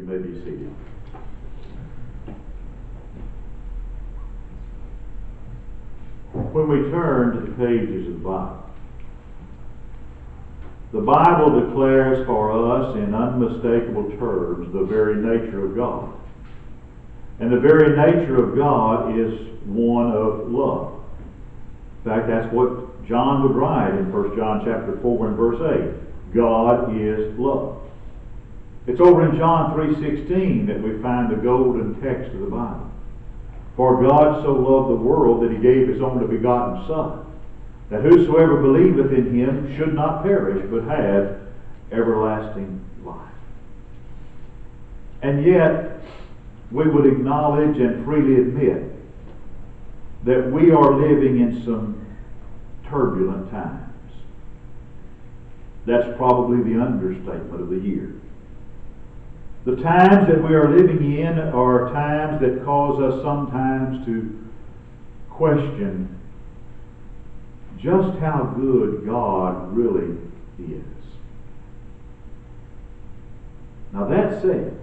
You may be seated. When we turn to the pages of the Bible declares for us in unmistakable terms the very nature of God. And the very nature of God is one of love. In fact, that's what John would write in 1 John chapter 4 and verse 8. God is love. It's over in John 3:16 that we find the golden text of the Bible. For God so loved the world that he gave his only begotten Son, that whosoever believeth in him should not perish, but have everlasting life. And yet, we would acknowledge and freely admit that we are living in some turbulent times. That's probably the understatement of the year. The times that we are living in are times that cause us sometimes to question just how good God really is. Now that said,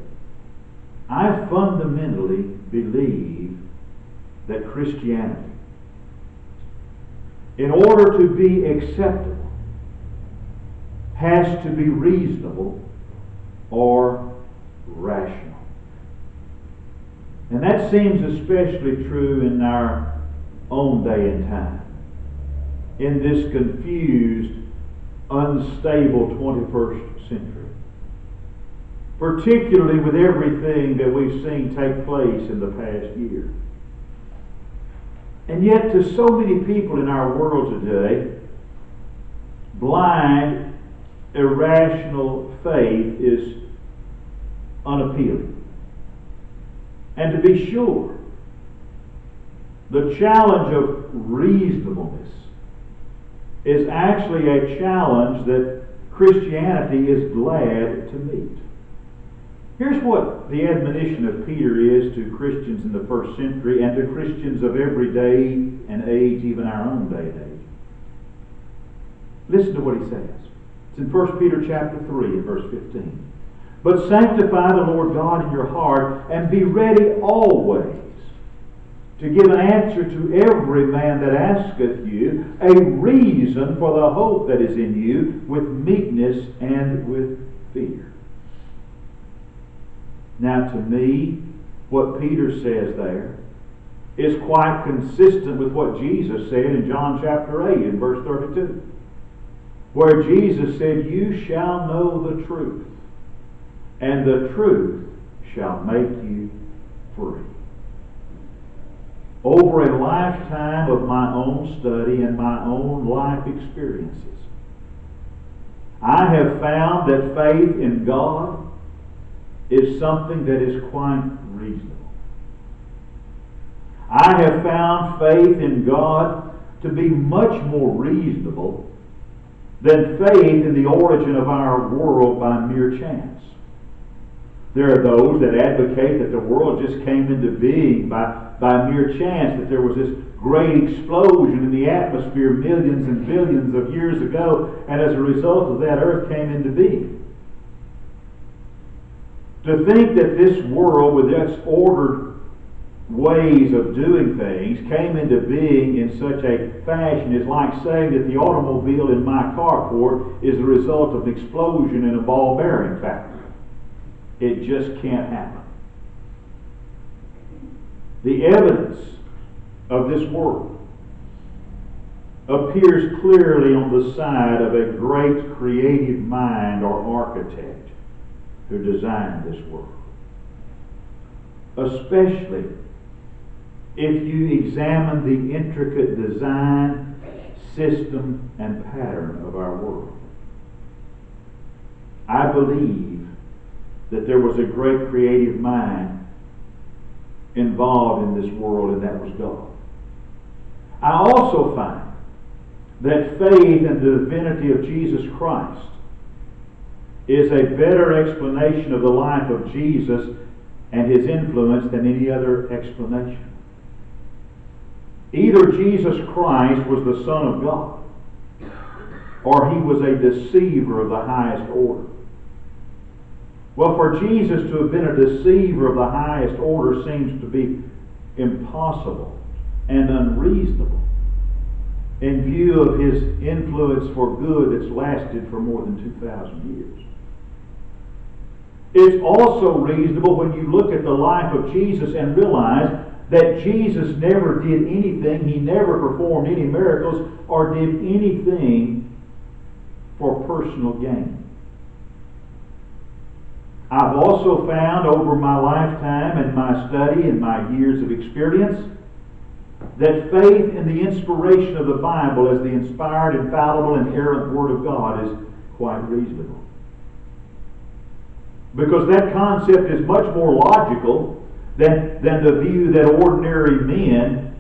I fundamentally believe that Christianity, in order to be acceptable, has to be reasonable or rational. And that seems especially true in our own day and time, in this confused, unstable 21st century. Particularly with everything that we've seen take place in the past year. And yet to so many people in our world today, blind, irrational faith is unappealing. And to be sure, the challenge of reasonableness is actually a challenge that Christianity is glad to meet. Here's what the admonition of Peter is to Christians in the first century and to Christians of every day and age, even our own day and age. Listen to what he says. It's in 1 Peter chapter 3 and verse 15. But sanctify the Lord God in your heart, and be ready always to give an answer to every man that asketh you a reason for the hope that is in you, with meekness and with fear. Now to me, what Peter says there is quite consistent with what Jesus said in John chapter 8 and verse 32. Where Jesus said, you shall know the truth, and the truth shall make you free. Over a lifetime of my own study and my own life experiences, I have found that faith in God is something that is quite reasonable. I have found faith in God to be much more reasonable than faith in the origin of our world by mere chance. There are those that advocate that the world just came into being by mere chance, that there was this great explosion in the atmosphere millions and billions of years ago, and as a result of that, Earth came into being. To think that this world, with its ordered ways of doing things, came into being in such a fashion is like saying that the automobile in my carport is the result of an explosion in a ball bearing factory. It just can't happen. The evidence of this world appears clearly on the side of a great creative mind or architect who designed this world. Especially if you examine the intricate design, system, and pattern of our world. I believe that there was a great creative mind involved in this world, and that was God. I also find that faith in the divinity of Jesus Christ is a better explanation of the life of Jesus and his influence than any other explanation. Either Jesus Christ was the Son of God, or he was a deceiver of the highest order. Well, for Jesus to have been a deceiver of the highest order seems to be impossible and unreasonable in view of his influence for good that's lasted for more than 2,000 years. It's also reasonable when you look at the life of Jesus and realize that Jesus never did anything, he never performed any miracles, or did anything for personal gain. I've also found over my lifetime and my study and my years of experience that faith in the inspiration of the Bible as the inspired, infallible, and inerrant Word of God is quite reasonable. Because that concept is much more logical than the view that ordinary men,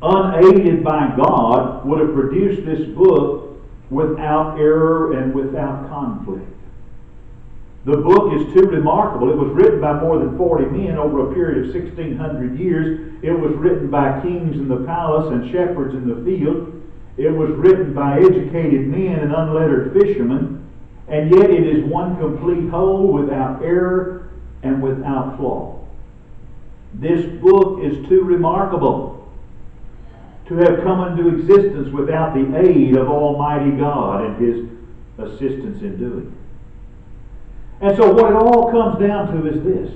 unaided by God, would have produced this book without error and without conflict. The book is too remarkable. It was written by more than 40 men over a period of 1,600 years. It was written by kings in the palace and shepherds in the field. It was written by educated men and unlettered fishermen. And yet it is one complete whole without error and without flaw. This book is too remarkable to have come into existence without the aid of Almighty God and His assistance in doing it. And so what it all comes down to is this.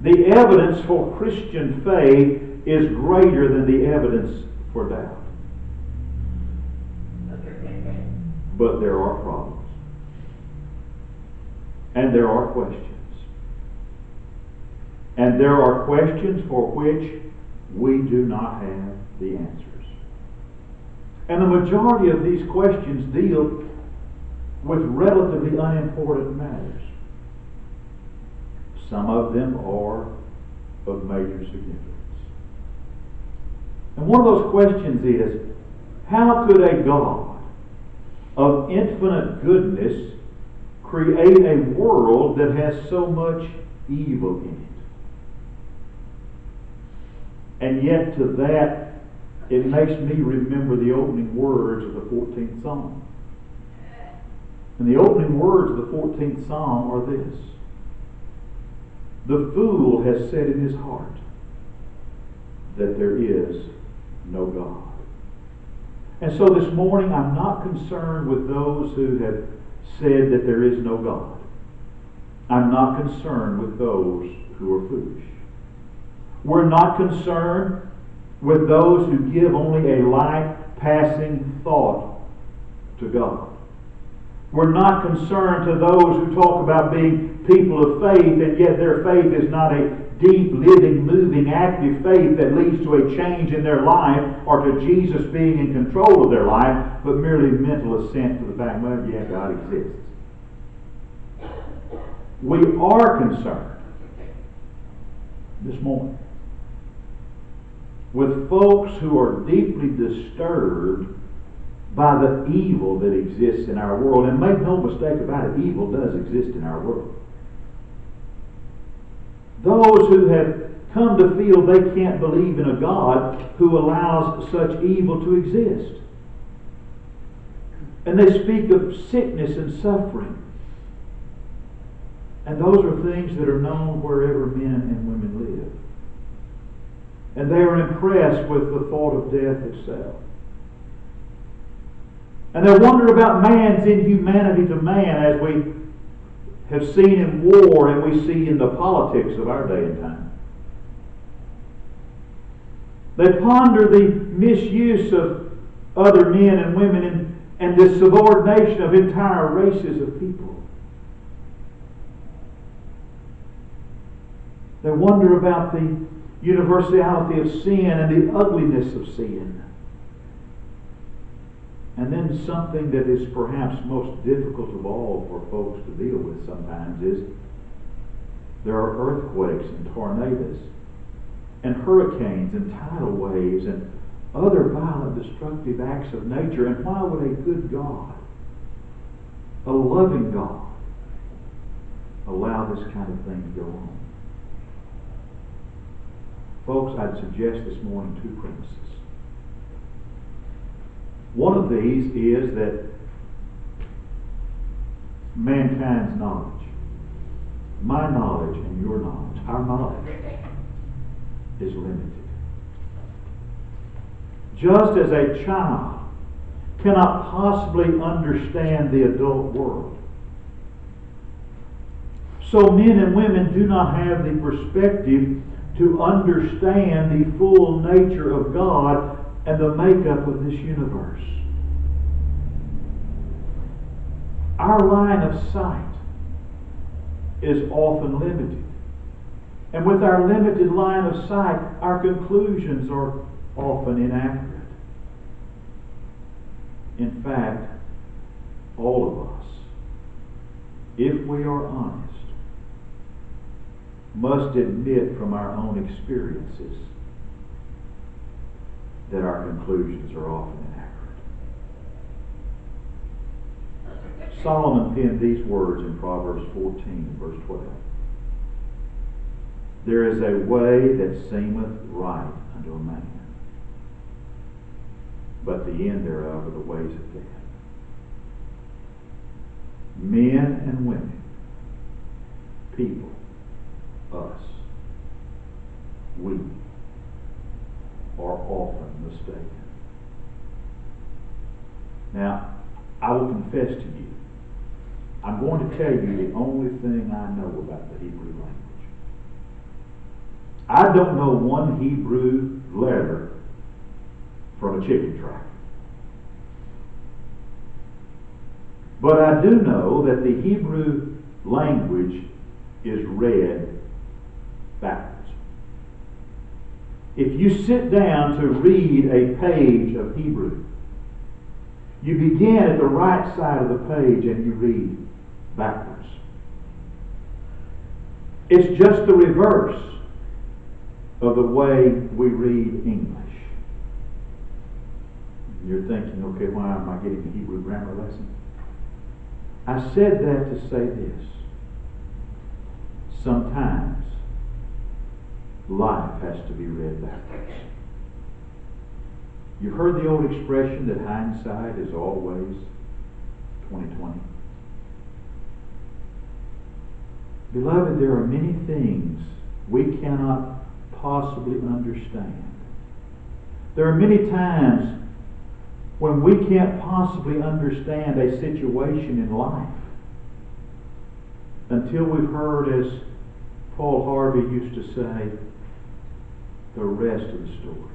The evidence for Christian faith is greater than the evidence for doubt. But there are problems. And there are questions. And there are questions for which we do not have the answers. And the majority of these questions deal with relatively unimportant matters. Some of them are of major significance. And one of those questions is, how could a God of infinite goodness create a world that has so much evil in it? And yet to that, it makes me remember the opening words of the 14th Psalm. And the opening words of the 14th Psalm are this: the fool has said in his heart that there is no God. And so this morning I'm not concerned with those who have said that there is no God. I'm not concerned with those who are foolish. We're not concerned with those who give only a light passing thought to God. We're not concerned to those who talk about being people of faith, and yet their faith is not a deep, living, moving, active faith that leads to a change in their life or to Jesus being in control of their life, but merely mental assent to the fact, well, yeah, God exists. We are concerned this morning with folks who are deeply disturbed by the evil that exists in our world. And make no mistake about it, evil does exist in our world. Those who have come to feel they can't believe in a God who allows such evil to exist. And they speak of sickness and suffering. And those are things that are known wherever men and women live. And they are impressed with the thought of death itself. And they wonder about man's inhumanity to man, as we have seen in war and we see in the politics of our day and time. They ponder the misuse of other men and women and the subordination of entire races of people. They wonder about the universality of sin and the ugliness of sin. And then something that is perhaps most difficult of all for folks to deal with sometimes is there are earthquakes and tornadoes and hurricanes and tidal waves and other violent, destructive acts of nature. And why would a good God, a loving God, allow this kind of thing to go on? Folks, I'd suggest this morning two premises. One of these is that mankind's knowledge. My knowledge and your knowledge, our knowledge, is limited. Just as a child cannot possibly understand the adult world, so men and women do not have the perspective to understand the full nature of God and the makeup of this universe. Our line of sight is often limited. And with our limited line of sight, our conclusions are often inaccurate. In fact, all of us, if we are honest, must admit from our own experiences that our conclusions are often inaccurate. Solomon penned these words in Proverbs 14, verse 12. There is a way that seemeth right unto a man, but the end thereof are the ways of death. Men and women, people, us, we are often mistaken. Now, I will confess to you, I'm going to tell you the only thing I know about the Hebrew language. I don't know one Hebrew letter from a chicken track. But I do know that the Hebrew language is read backwards. If you sit down to read a page of Hebrew, you begin at the right side of the page and you read backwards. It's just the reverse of the way we read English. You're thinking, okay, why am I getting a Hebrew grammar lesson? I said that to say this. Sometimes life has to be read backwards. You've heard the old expression that hindsight is always 20/20. Beloved, there are many things we cannot possibly understand. There are many times when we can't possibly understand a situation in life until we've heard, as Paul Harvey used to say, the rest of the story.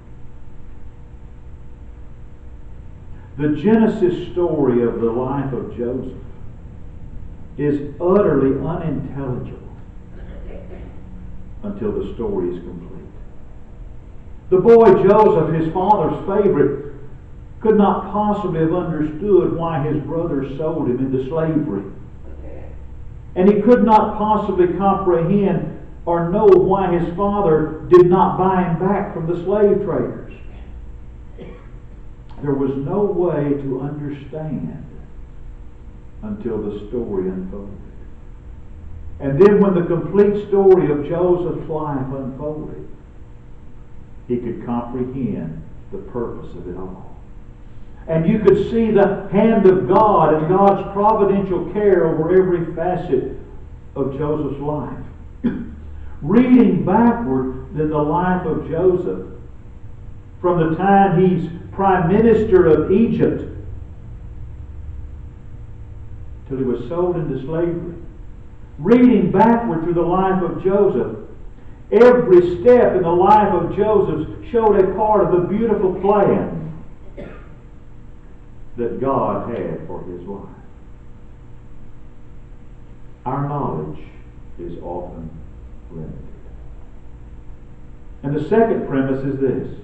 The Genesis story of the life of Joseph is utterly unintelligible until the story is complete. The boy Joseph, his father's favorite, could not possibly have understood why his brothers sold him into slavery. And he could not possibly comprehend or know why his father did not buy him back from the slave traders. There was no way to understand until the story unfolded. And then when the complete story of Joseph's life unfolded, he could comprehend the purpose of it all. And you could see the hand of God and God's providential care over every facet of Joseph's life. Reading backward in the life of Joseph, from the time he's prime minister of Egypt till he was sold into slavery. Reading backward through the life of Joseph, every step in the life of Joseph showed a part of the beautiful plan that God had for his life. Our knowledge is often limited. And the second premise is this.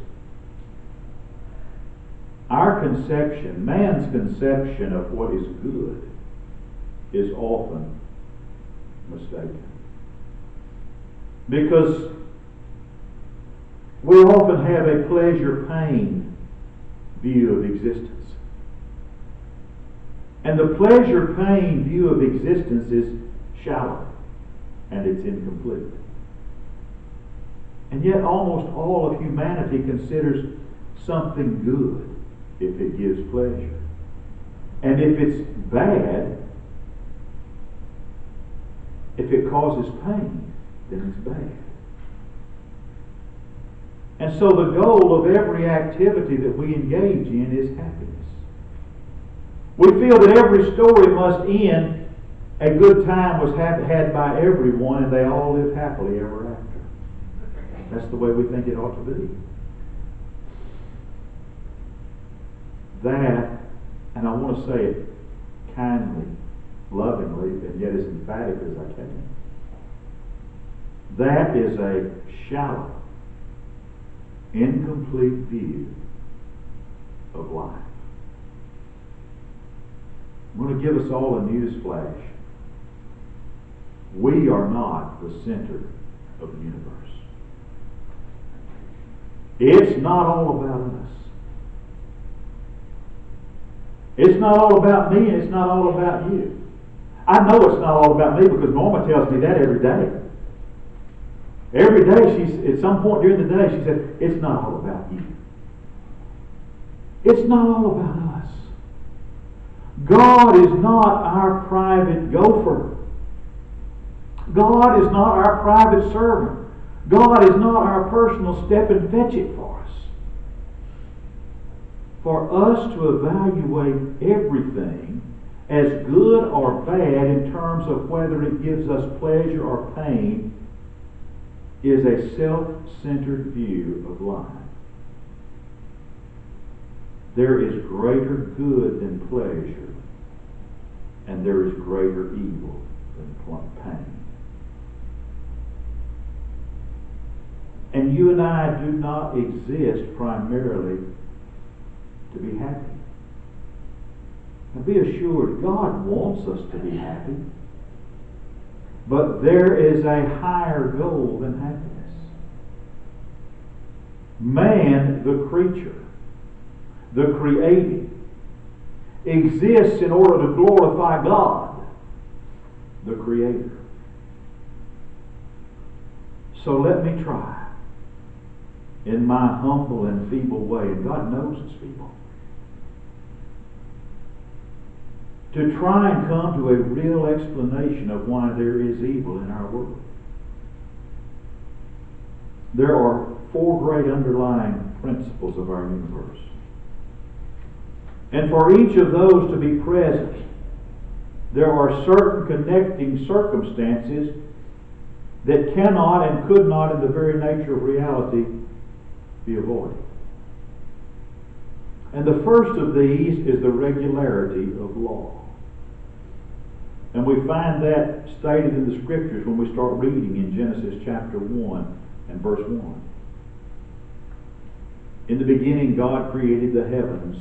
Our conception, man's conception of what is good, is often mistaken. Because we often have a pleasure-pain view of existence. And the pleasure-pain view of existence is shallow and it's incomplete. And yet almost all of humanity considers something good if it gives pleasure. And if it's bad, If it causes pain, then it's bad. And so the goal of every activity that we engage in is happiness. We feel that every story must end, a good time was had by everyone, and they all live happily ever after. That's the way we think it ought to be. That, and I want to say it kindly, lovingly, and yet as emphatic as I can, that is a shallow, incomplete view of life. I'm going to give us all a news flash. We are not the center of the universe. It's not all about us. It's not all about me, and it's not all about you. I know it's not all about me because Norma tells me that every day. Every day, at some point during the day, she said, it's not all about you. It's not all about us. God is not our private gopher. God is not our private servant. God is not our personal step and fetch it for us. For us to evaluate everything as good or bad in terms of whether it gives us pleasure or pain is a self-centered view of life. There is greater good than pleasure, and there is greater evil than pain. And you and I do not exist primarily to be happy. Now be assured, God wants us to be happy. But there is a higher goal than happiness. Man, the creature, the created, exists in order to glorify God, the Creator. So let me try, in my humble and feeble way, and God knows it's feeble, to try and come to a real explanation of why there is evil in our world. There are four great underlying principles of our universe. And for each of those to be present, there are certain connecting circumstances that cannot and could not, in the very nature of reality, be avoided. And the first of these is the regularity of law. And we find that stated in the Scriptures when we start reading in Genesis chapter 1 and verse 1. In the beginning, God created the heavens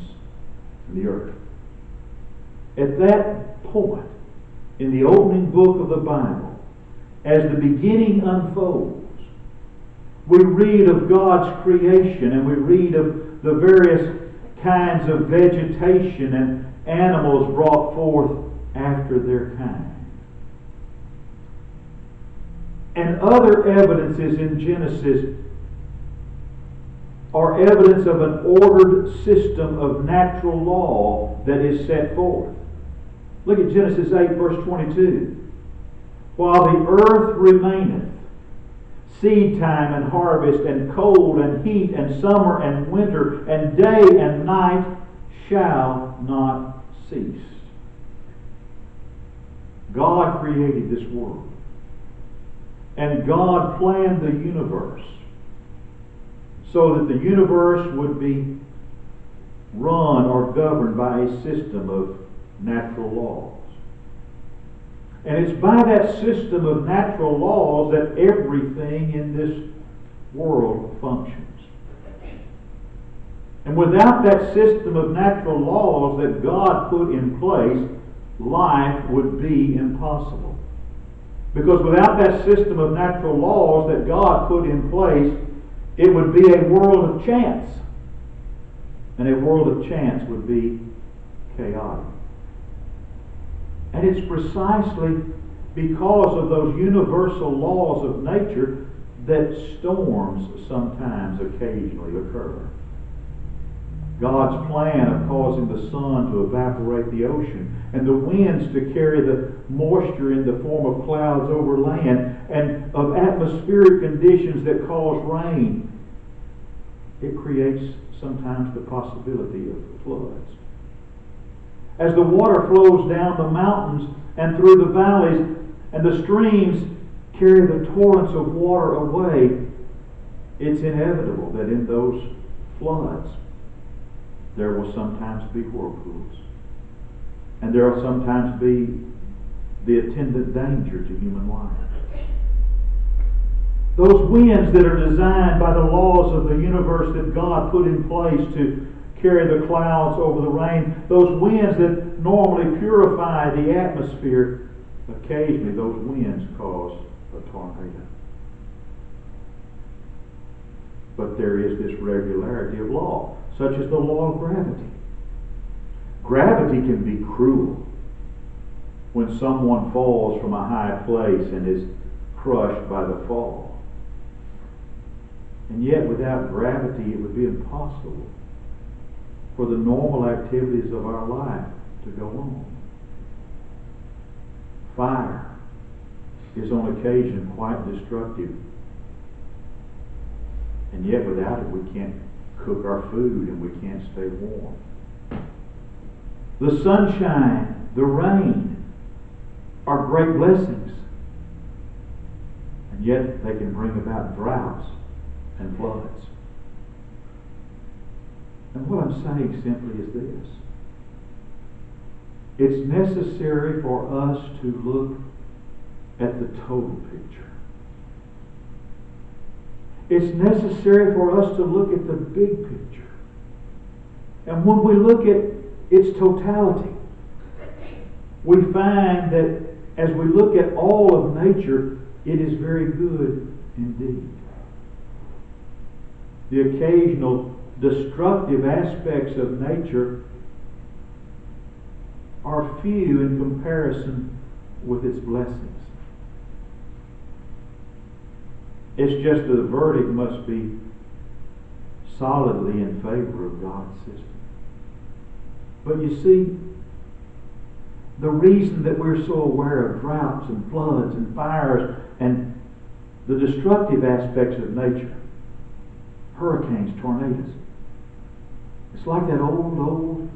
and the earth. At that point, in the opening book of the Bible, as the beginning unfolds, we read of God's creation, and we read of the various kinds of vegetation and animals brought forth after their kind. And other evidences in Genesis are evidence of an ordered system of natural law that is set forth. Look at Genesis 8, verse 22. While the earth remaineth, seed time and harvest, and cold and heat, and summer and winter, and day and night shall not cease. God created this world. And God planned the universe so that the universe would be run or governed by a system of natural laws. And it's by that system of natural laws that everything in this world functions. And without that system of natural laws that God put in place, life would be impossible. Because without that system of natural laws that God put in place, it would be a world of chance. And a world of chance would be chaotic. And it's precisely because of those universal laws of nature that storms sometimes occasionally occur. God's plan of causing the sun to evaporate the ocean and the winds to carry the moisture in the form of clouds over land, and of atmospheric conditions that cause rain, it creates sometimes the possibility of floods. As the water flows down the mountains and through the valleys, and the streams carry the torrents of water away, it's inevitable that in those floods there will sometimes be whirlpools. And there will sometimes be the attendant danger to human life. Those winds that are designed by the laws of the universe that God put in place to carry the clouds over the rain, those winds that normally purify the atmosphere, occasionally those winds cause a tornado. But there is this regularity of law, such as the law of gravity. Gravity can be cruel when someone falls from a high place and is crushed by the fall. And yet without gravity it would be impossible for the normal activities of our life to go on. Fire is on occasion quite destructive. And yet without it we can't cook our food and we can't stay warm. The sunshine, the rain are great blessings. And yet they can bring about droughts and floods. And what I'm saying simply is this. It's necessary for us to look at the total picture. It's necessary for us to look at the big picture. And when we look at its totality, we find that as we look at all of nature, it is very good indeed. The occasional destructive aspects of nature are few in comparison with its blessings. It's just that the verdict must be solidly in favor of God's system. But you see, the reason that we're so aware of droughts and floods and fires and the destructive aspects of nature, hurricanes, tornadoes, it's like that old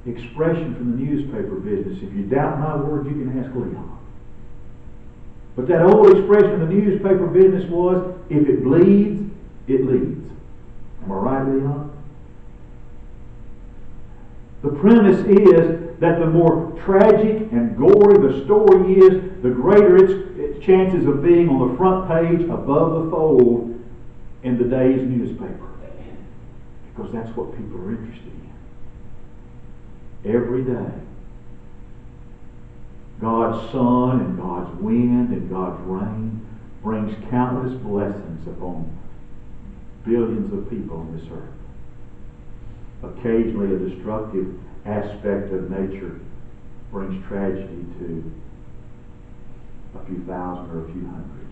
expression from the newspaper business. If you doubt my word, you can ask Leon. But that old expression in the newspaper business was, if it bleeds, it leads. Am I right, Leon? The premise is that the more tragic and gory the story is, the greater its chances of being on the front page above the fold in the day's newspaper. Because that's what people are interested in. Every day, God's sun and God's wind and God's rain brings countless blessings upon billions of people on this earth. Occasionally, a destructive aspect of nature brings tragedy to a few thousand or a few hundred,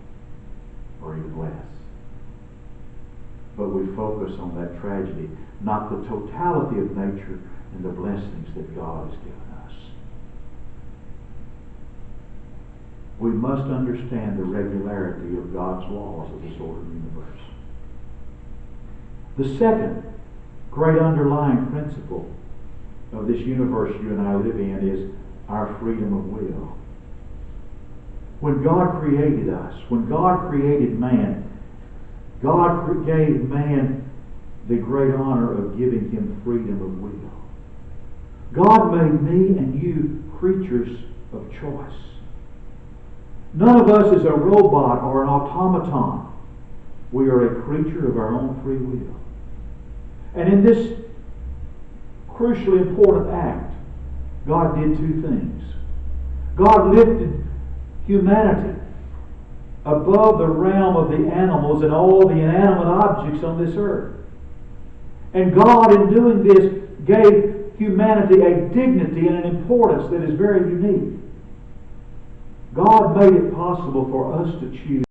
or even less. But we focus on that tragedy, not the totality of nature and the blessings that God has given us. We must understand the regularity of God's laws of this ordered universe. The second great underlying principle of this universe you and I live in is our freedom of will. When God created us, when God created man, God gave man the great honor of giving him freedom of will. God made me and you creatures of choice. None of us is a robot or an automaton. We are a creature of our own free will. And in this crucially important act, God did two things. God lifted humanity above the realm of the animals and all the inanimate objects on this earth. And God, in doing this, gave humanity a dignity and an importance that is very unique. God made it possible for us to choose,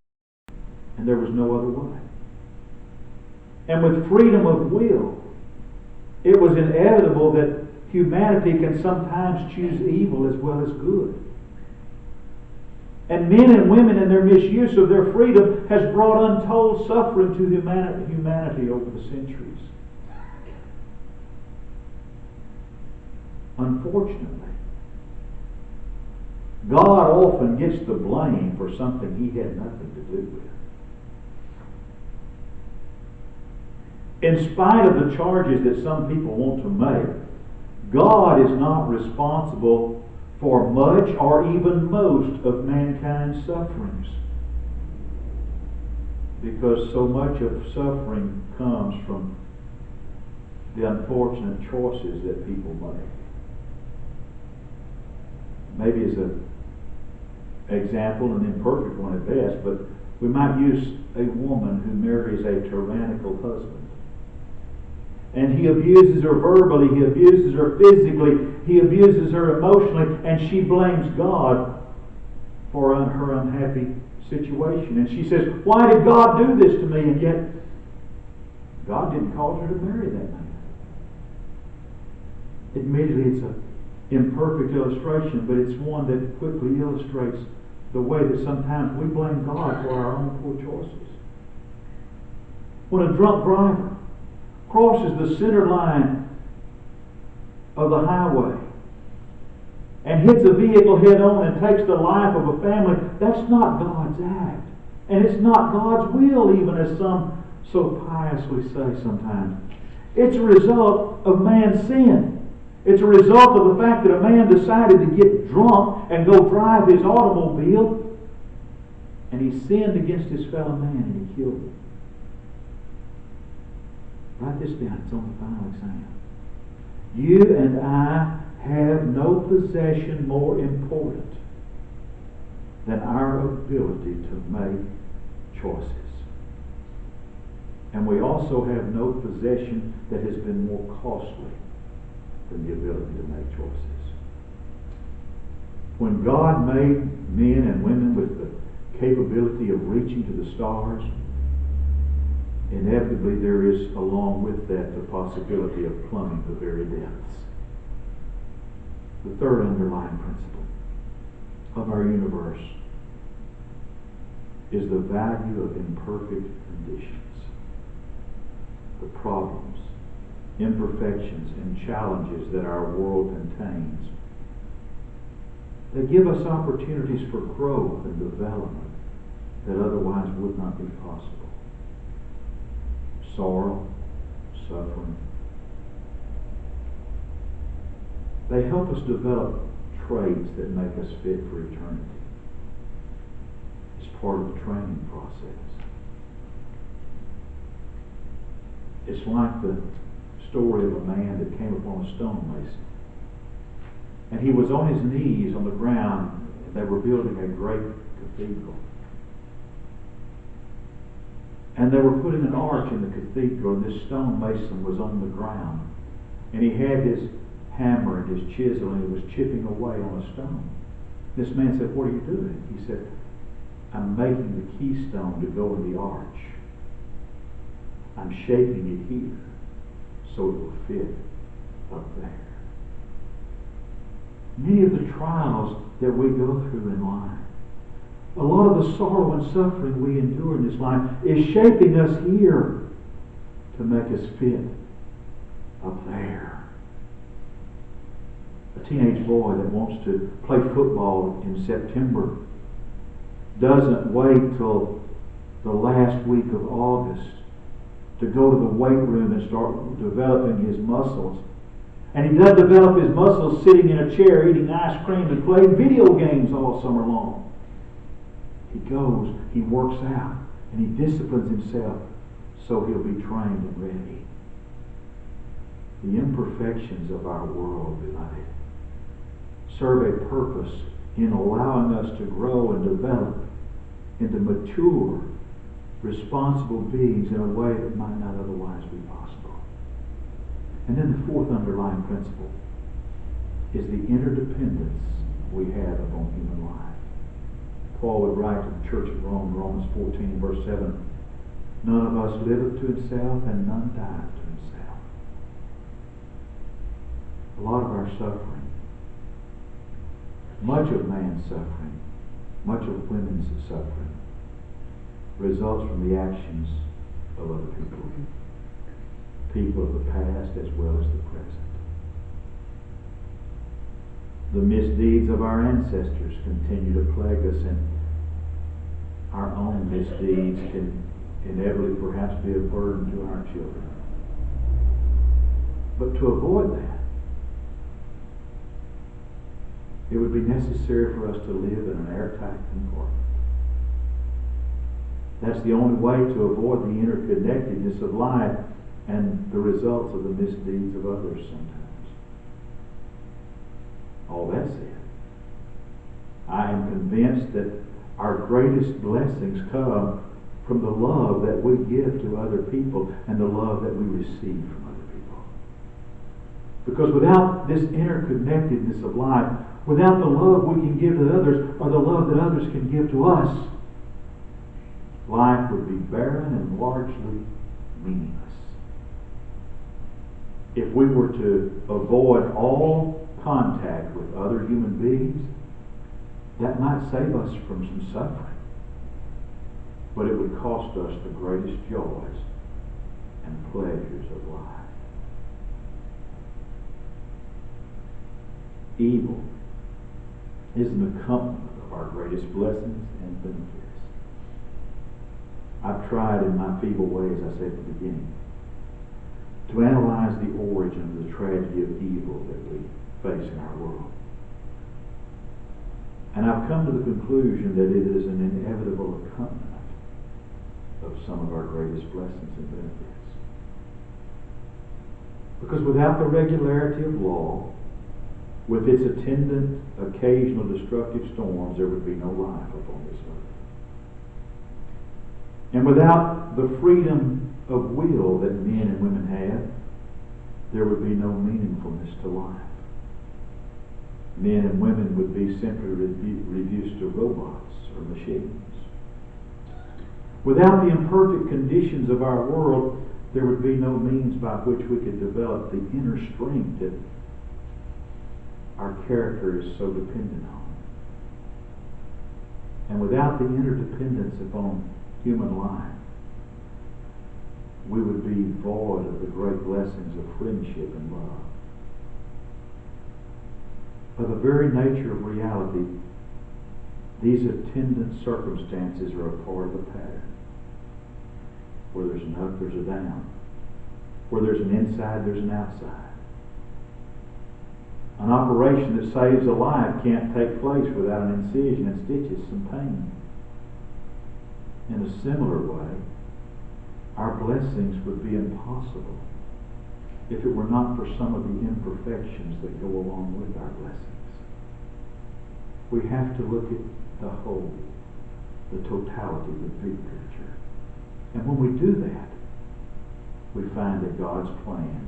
and there was no other way. And with freedom of will, it was inevitable that humanity can sometimes choose evil as well as good. And men and women in their misuse of their freedom has brought untold suffering to humanity over the centuries. Unfortunately, God often gets the blame for something He had nothing to do with. In spite of the charges that some people want to make, God is not responsible for much or even most of mankind's sufferings, because so much of suffering comes from the unfortunate choices that people make. Maybe as an example, an imperfect one at best, but we might use a woman who marries a tyrannical husband. And he abuses her verbally, he abuses her physically, he abuses her emotionally, and she blames God for her unhappy situation. And she says, why did God do this to me? And yet, God didn't cause her to marry that man. Admittedly, it's an imperfect illustration, but it's one that quickly illustrates the way that sometimes we blame God for our own poor choices. When a drunk driver crosses the center line of the highway and hits a vehicle head on and takes the life of a family, that's not God's act. And it's not God's will, even as some so piously say sometimes. It's a result of man's sin. It's a result of the fact that a man decided to get drunk and go drive his automobile, and he sinned against his fellow man and he killed him. Write this down. It's on the final exam. You and I have no possession more important than our ability to make choices. And we also have no possession that has been more costly than the ability to make choices. When God made men and women with the capability of reaching to the stars, inevitably there is along with that the possibility of plumbing the very depths. The third underlying principle of our universe is the value of imperfect conditions. The problems, imperfections, and challenges that our world contains. They give us opportunities for growth and development that otherwise would not be possible. Sorrow, suffering. They help us develop traits that make us fit for eternity. It's part of the training process. It's like the story of a man that came upon a stonemason. And he was on his knees on the ground, and they were building a great cathedral. And they were putting an arch in the cathedral, and this stonemason was on the ground. And he had his hammer and his chisel, and he was chipping away on a stone. This man said, "What are you doing?" He said, "I'm making the keystone to go in the arch. I'm shaping it here so it will fit up there." Many of the trials that we go through in life, a lot of the sorrow and suffering we endure in this life is shaping us here to make us fit up there. A teenage boy that wants to play football in September doesn't wait till the last week of August to go to the weight room and start developing his muscles. And he does develop his muscles sitting in a chair, eating ice cream and playing video games all summer long. He goes, he works out, and he disciplines himself so he'll be trained and ready. The imperfections of our world, beloved, serve a purpose in allowing us to grow and develop into mature, responsible beings in a way that might not otherwise be possible. And then the fourth underlying principle is the interdependence we have upon human life. Paul would write to the church of Rome, Romans 14, verse 7, "None of us liveth to himself, and none dieth to himself." A lot of our suffering, much of man's suffering, much of women's suffering results from the actions of other people. People of the past as well as the present. The misdeeds of our ancestors continue to plague us, and our own misdeeds can inevitably perhaps be a burden to our children. But to avoid that, it would be necessary for us to live in an airtight compartment. That's the only way to avoid the interconnectedness of life and the results of the misdeeds of others sometimes. All that said, I am convinced that our greatest blessings come from the love that we give to other people and the love that we receive from other people. Because without this interconnectedness of life, without the love we can give to others or the love that others can give to us, life would be barren and largely meaningless. If we were to avoid all contact with other human beings, that might save us from some suffering. But it would cost us the greatest joys and pleasures of life. Evil is an accompaniment of our greatest blessings and benefits. I've tried in my feeble way, as I said at the beginning, to analyze the origin of the tragedy of evil that we face in our world. And I've come to the conclusion that it is an inevitable accompaniment of some of our greatest blessings and benefits. Because without the regularity of law, with its attendant occasional destructive storms, there would be no life upon this earth. And without the freedom of will that men and women have, there would be no meaningfulness to life. Men and women would be simply reduced to robots or machines. Without the imperfect conditions of our world, there would be no means by which we could develop the inner strength that our character is so dependent on. And without the interdependence upon human life, we would be void of the great blessings of friendship and love. By the very nature of reality, these attendant circumstances are a part of a pattern. Where there's an up, there's a down. Where there's an inside, there's an outside. An operation that saves a life can't take place without an incision and stitches, some pain. In a similar way, our blessings would be impossible if it were not for some of the imperfections that go along with our blessings. We have to look at the whole, the totality, the big picture. And when we do that, we find that God's plan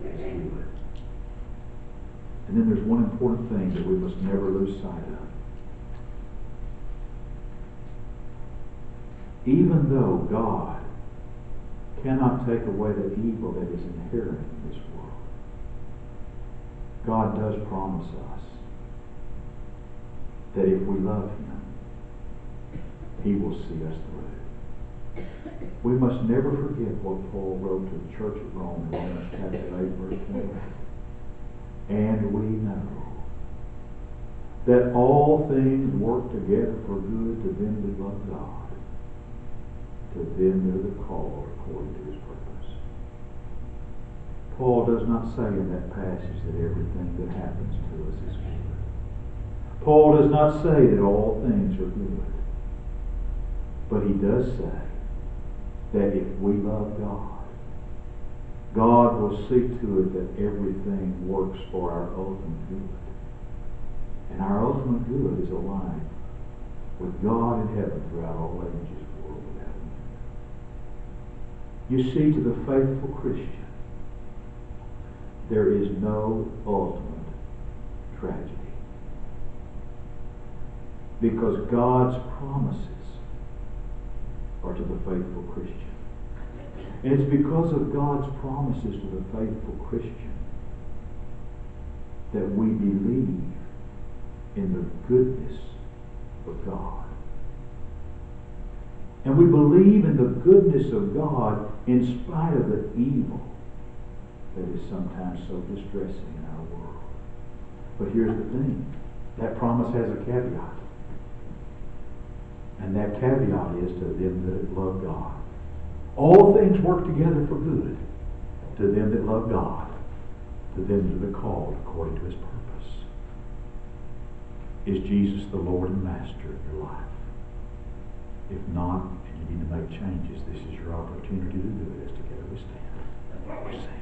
is good. And then there's one important thing that we must never lose sight of. Even though God cannot take away the evil that is inherent in this world, God does promise us that if we love Him, He will see us through. We must never forget what Paul wrote to the church at Rome, Romans chapter 8, verse 28. And we know that all things work together for good to them that love God, to them that are called according to His purpose. Paul does not say in that passage that everything that happens to us is good. Paul does not say that all things are good. But he does say that if we love God, God will see to it that everything works for our ultimate good. And our ultimate good is a life with God in heaven throughout all ages, world without end. You see, to the faithful Christian, there is no ultimate tragedy. Because God's promises are to the faithful Christian. And it's because of God's promises to the faithful Christian that we believe in the goodness but God. And we believe in the goodness of God in spite of the evil that is sometimes so distressing in our world. But here's the thing. That promise has a caveat. And that caveat is to them that love God. All things work together for good to them that love God, to them that are called according to His purpose. Is Jesus the Lord and Master of your life? If not, and you need to make changes, this is your opportunity to do it as together we stand. We sing.